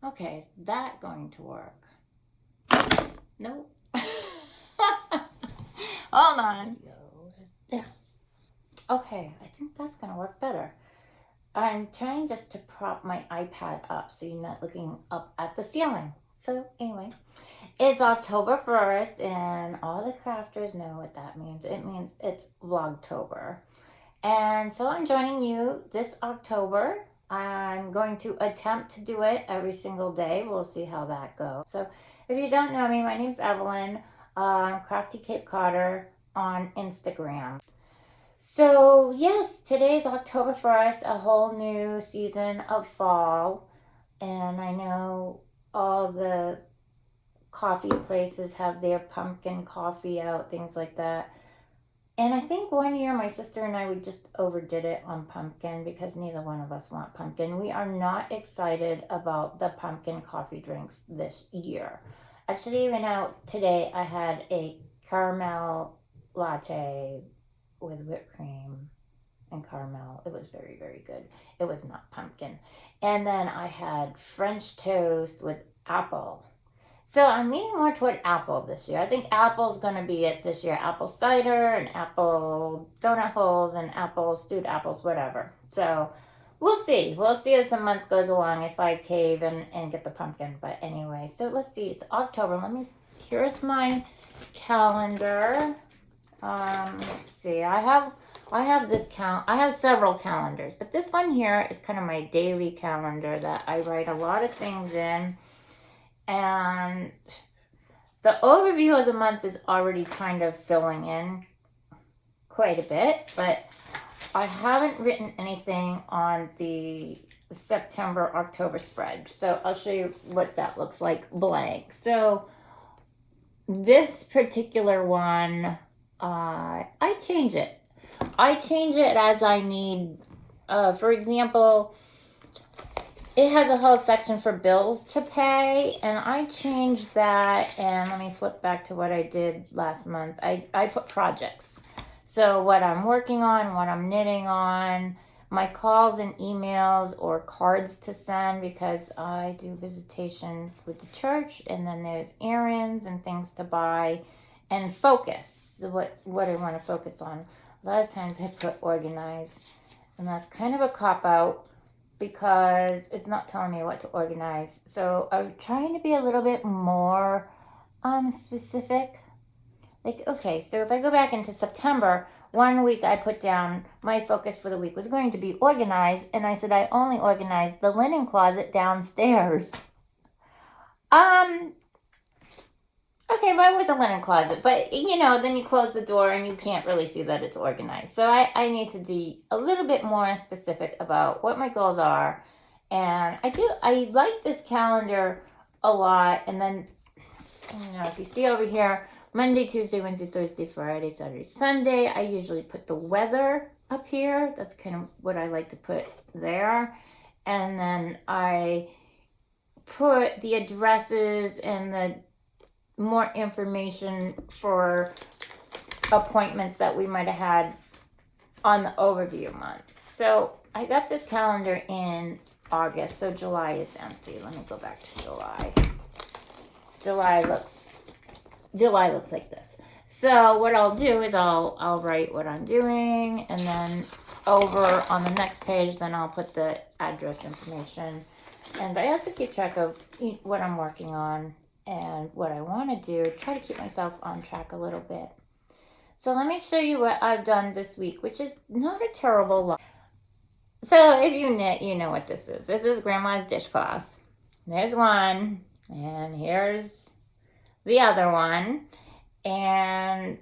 Okay, is that going to work? Nope. Hold on. There. Okay, I think that's gonna work better. I'm trying just to prop my iPad up so you're not looking up at the ceiling. So anyway, it's October 1st and all the crafters know what that means. It means it's Vlogtober. And so I'm joining you this October. I'm going to attempt to do it every single day. We'll see how that goes. So if you don't know me, my name's Evelyn. I'm Crafty Cape Codder on Instagram. So yes, today's October 1st, a whole new season of fall. And I know all the coffee places have their pumpkin coffee out, things like that. And I think one year my sister and I, we just overdid it on pumpkin because neither one of us want pumpkin. We are not excited about the pumpkin coffee drinks this year. Actually, even out today, I had a caramel latte with whipped cream and caramel. It was very, very good. It was not pumpkin. And then I had French toast with apple. So I'm leaning more toward apple this year. I think apple's going to be it this year. Apple cider and apple donut holes and apple stewed apples, whatever. So we'll see. We'll see as the month goes along if I cave and get the pumpkin. But anyway, so let's see. It's October. Here's my calendar. Let's see. I have several calendars, but this one here is kind of my daily calendar that I write a lot of things in. And the overview of the month is already kind of filling in quite a bit, but I haven't written anything on the September, October spread. So I'll show you what that looks like blank. So this particular one, I change it. I change it as I need. For example, it has a whole section for bills to pay, and I changed that, and let me flip back to what I did last month. I put projects. So what I'm working on, what I'm knitting on, my calls and emails or cards to send because I do visitation with the church, and then there's errands and things to buy, and focus, so what I want to focus on. A lot of times I put organize, and that's kind of a cop-out because it's not telling me what to organize. So I'm trying to be a little bit more specific. Like, okay, so if I go back into September, one week I put down my focus for the week was going to be organized, and I said I only organized the linen closet downstairs. Okay, well, it was a linen closet, but then you close the door and you can't really see that it's organized. So I need to be a little bit more specific about what my goals are. And I like this calendar a lot. And then, if you see over here, Monday, Tuesday, Wednesday, Thursday, Friday, Saturday, Sunday, I usually put the weather up here. That's kind of what I like to put there. And then I put the addresses and the more information for appointments that we might have had on the overview month. So I got this calendar in August, so July is empty. Let me go back to July. July looks like this. So what I'll do is I'll write what I'm doing, and then over on the next page, then I'll put the address information. And I also keep track of what I'm working on and what I want to do, try to keep myself on track a little bit. So let me show you what I've done this week, which is not a terrible lot. So if you knit, you know what this is. This is Grandma's dishcloth. There's one, and here's the other one. And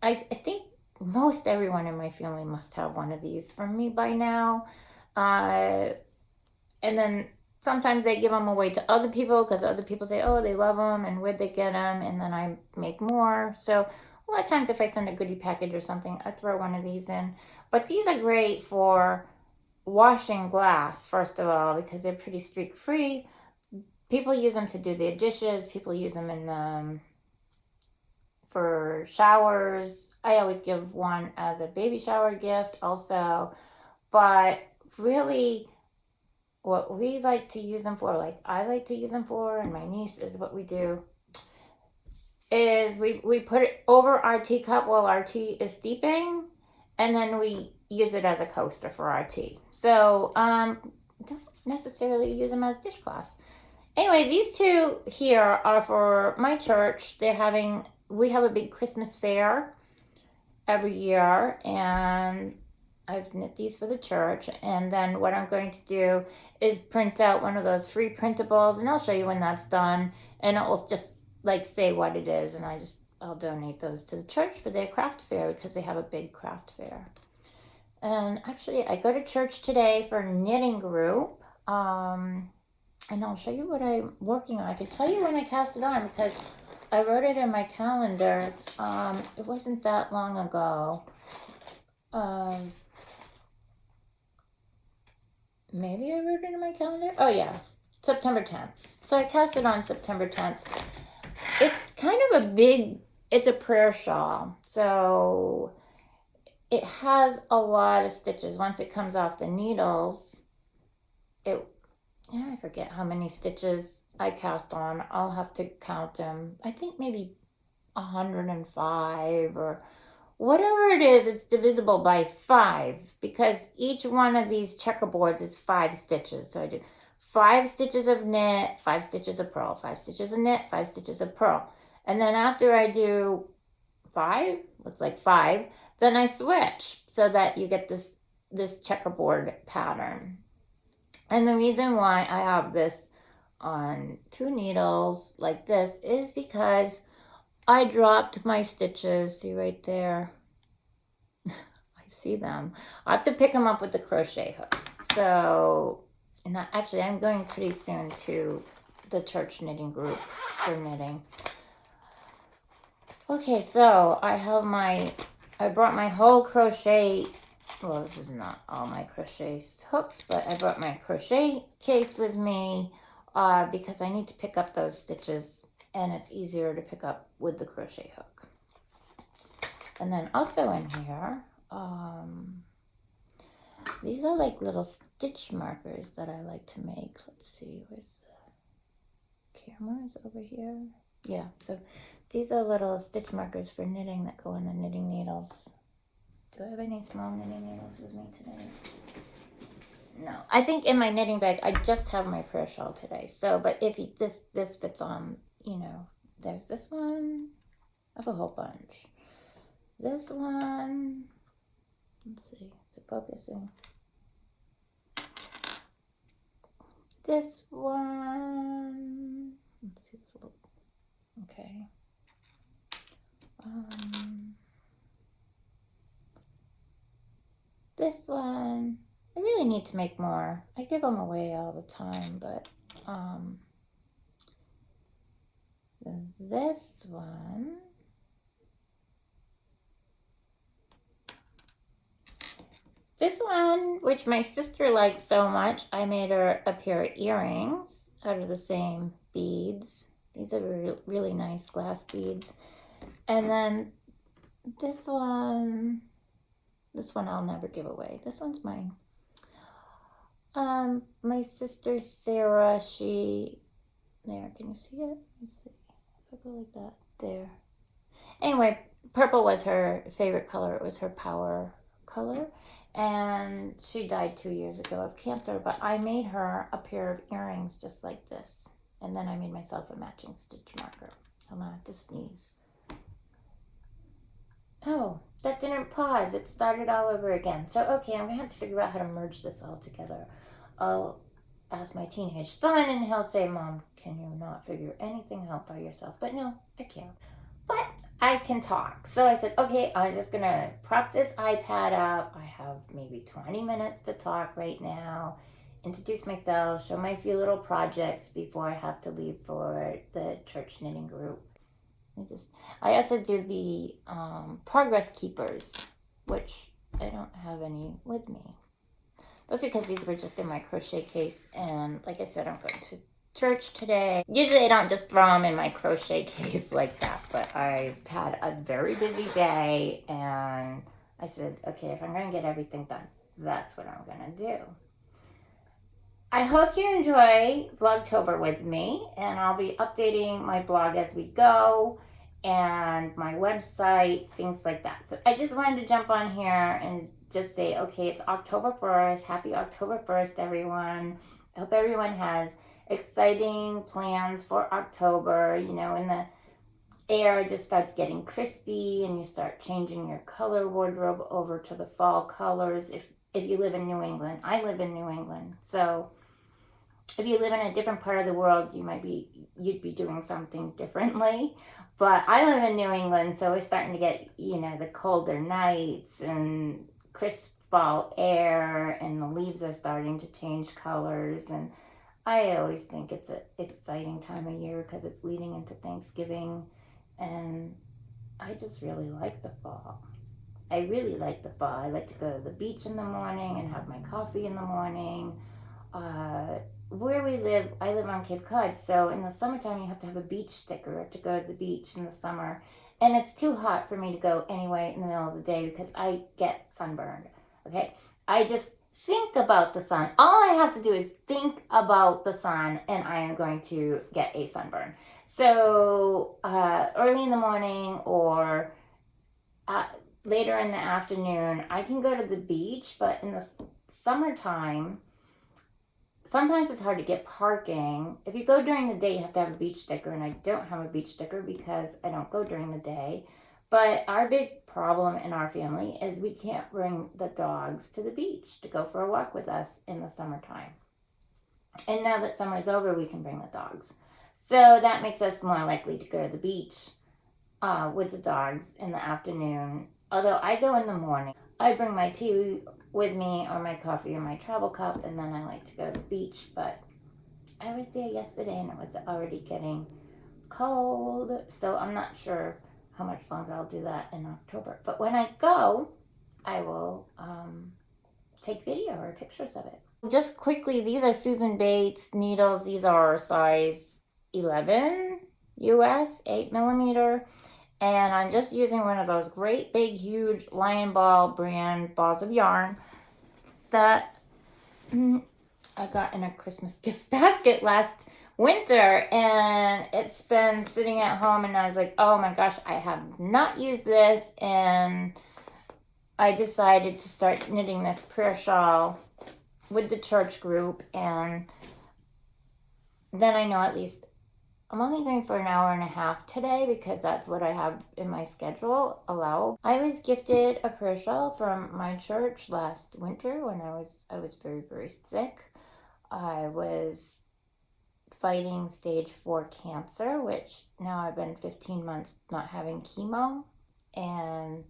I think most everyone in my family must have one of these from me by now. And then sometimes they give them away to other people because other people say, oh, they love them and where'd they get them? And then I make more. So a lot of times if I send a goodie package or something, I throw one of these in. But these are great for washing glass, first of all, because they're pretty streak-free. People use them to do their dishes. People use them for showers. I always give one as a baby shower gift also. But really, what we like to use them for, like I like to use them for, and my niece, is what we do is we put it over our teacup while our tea is steeping, and then we use it as a coaster for our tea. So don't necessarily use them as dishcloths. Anyway, these two here are for my church. We have a big Christmas fair every year, and I've knit these for the church. And then what I'm going to do is print out one of those free printables, and I'll show you when that's done. And it will just like say what it is, and I'll donate those to the church for their craft fair because they have a big craft fair. And actually, I go to church today for a knitting group. And I'll show you what I'm working on. I can tell you when I cast it on because I wrote it in my calendar. It wasn't that long ago. Maybe I wrote it in my calendar. Oh yeah, September 10th. So I cast it on September 10th. It's kind of it's a prayer shawl. So it has a lot of stitches. Once it comes off the needles, I forget how many stitches I cast on. I'll have to count them. I think maybe 105 or whatever it is. It's divisible by 5 because each one of these checkerboards is 5 stitches. So I do 5 stitches of knit, 5 stitches of purl, 5 stitches of knit, 5 stitches of purl. And then after I do 5, looks like 5, then I switch so that you get this checkerboard pattern. And the reason why I have this on 2 needles like this is because I dropped my stitches. See right there? I see them. I have to pick them up with the crochet hook. So, and I'm going pretty soon to the church knitting group for knitting. Okay, so I brought my whole crochet. Well, this is not all my crochet hooks, but I brought my crochet case with me because I need to pick up those stitches, and it's easier to pick up with the crochet hook. And then also in here, these are like little stitch markers that I like to make. Let's see, where's the camera? Is it over here? Yeah, so these are little stitch markers for knitting that go in the knitting needles. Do I have any small knitting needles with me today? No. I think in my knitting bag, I just have my prayer shawl today. So, but if this fits on, there's this one. I have a whole bunch. This one. Let's see. Is it focusing? This one. Let's see. It's a little. Okay. This one, I really need to make more. I give them away all the time, but this one, which my sister likes so much, I made her a pair of earrings out of the same beads. These are really nice glass beads. And then this one I'll never give away. This one's mine. My sister Sarah, there, can you see it? Let's see. If I go like that, there. Anyway, purple was her favorite color. It was her power color. And she died 2 years ago of cancer, but I made her a pair of earrings just like this. And then I made myself a matching stitch marker. Hold on, I have to sneeze. Oh, that didn't pause. It started all over again. So, okay, I'm going to have to figure out how to merge this all together. I'll ask my teenage son, and he'll say, Mom, can you not figure anything out by yourself? But no, I can't. But I can talk. So I said, okay, I'm just going to prop this iPad up. I have maybe 20 minutes to talk right now, introduce myself, show my few little projects before I have to leave for the church knitting group. I also do the progress keepers, which I don't have any with me. That's because these were just in my crochet case, and like I said, I'm going to church today. Usually I don't just throw them in my crochet case like that, but I've had a very busy day, and I said, okay, if I'm going to get everything done, that's what I'm going to do. I hope you enjoy Vlogtober with me, and I'll be updating my blog as we go and my website, things like that. So I just wanted to jump on here and just say, okay, it's October 1st. Happy October 1st, everyone. I hope everyone has exciting plans for October. You know, in the air just starts getting crispy and you start changing your color wardrobe over to the fall colors. If you live in New England, I live in New England, so if you live in a different part of the world, you'd be doing something differently. But I live in New England, so we're starting to get, the colder nights and crisp fall air, and the leaves are starting to change colors. And I always think it's an exciting time of year because it's leading into Thanksgiving, and I just really like the fall. I really like the fall. I like to go to the beach in the morning and have my coffee in the morning. Where we live, I live on Cape Cod, so in the summertime you have to have a beach sticker to go to the beach in the summer. And it's too hot for me to go anyway in the middle of the day because I get sunburned. Okay? I just think about the sun. All I have to do is think about the sun and I am going to get a sunburn. So early in the morning or later in the afternoon, I can go to the beach, but in the summertime, sometimes it's hard to get parking. If you go during the day, you have to have a beach sticker, and I don't have a beach sticker because I don't go during the day. But our big problem in our family is we can't bring the dogs to the beach to go for a walk with us in the summertime. And now that summer is over, we can bring the dogs. So that makes us more likely to go to the beach with the dogs in the afternoon. Although I go in the morning, I bring my tea with me or my coffee or my travel cup, and then I like to go to the beach. But I was there yesterday and it was already getting cold, so I'm not sure how much longer I'll do that in October. But when I go, I will take video or pictures of it. Just quickly, these are Susan Bates needles. These are size 11 US, 8mm. And I'm just using one of those great big huge Lion Ball brand balls of yarn that I got in a Christmas gift basket last winter, and it's been sitting at home, and I was like, oh my gosh, I have not used this, and I decided to start knitting this prayer shawl with the church group. And then I know at least I'm only going for an hour and a half today because that's what I have in my schedule allowed. I was gifted a prayer shawl from my church last winter when I was very, very sick. I was fighting stage 4 cancer, which now I've been 15 months not having chemo. And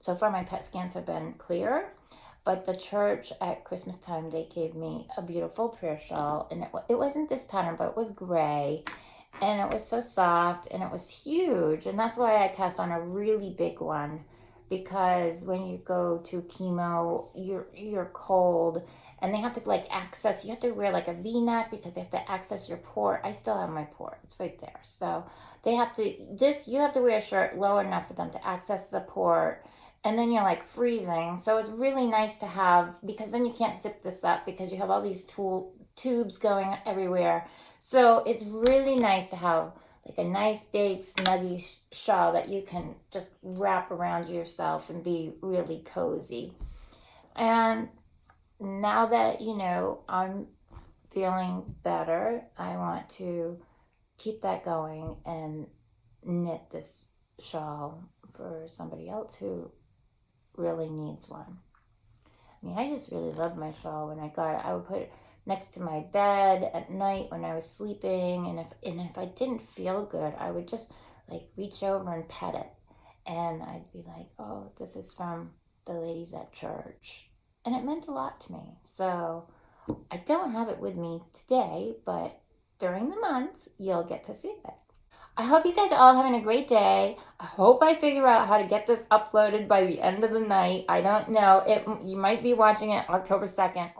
so far my PET scans have been clear. But the church at Christmas time, they gave me a beautiful prayer shawl. And it wasn't this pattern, but it was gray. And it was so soft and it was huge. And that's why I cast on a really big one. Because when you go to chemo, you're cold. And they have to access, you have to wear like a V-neck because they have to access your port. I still have my port. It's right there. So you have to wear a shirt low enough for them to access the port. And then you're freezing. So it's really nice to have, because then you can't zip this up because you have all these tubes going everywhere. So it's really nice to have a nice big snuggy shawl that you can just wrap around yourself and be really cozy. And now that, I'm feeling better, I want to keep that going and knit this shawl for somebody else who really needs one. I mean, I just really loved my shawl when I got it. I would put it next to my bed at night when I was sleeping, and if I didn't feel good, I would just reach over and pet it, and I'd be like, oh, this is from the ladies at church, and it meant a lot to me. So I don't have it with me today, but during the month you'll get to see it. I hope you guys are all having a great day. I hope I figure out how to get this uploaded by the end of the night. I don't know. You might be watching it October 2nd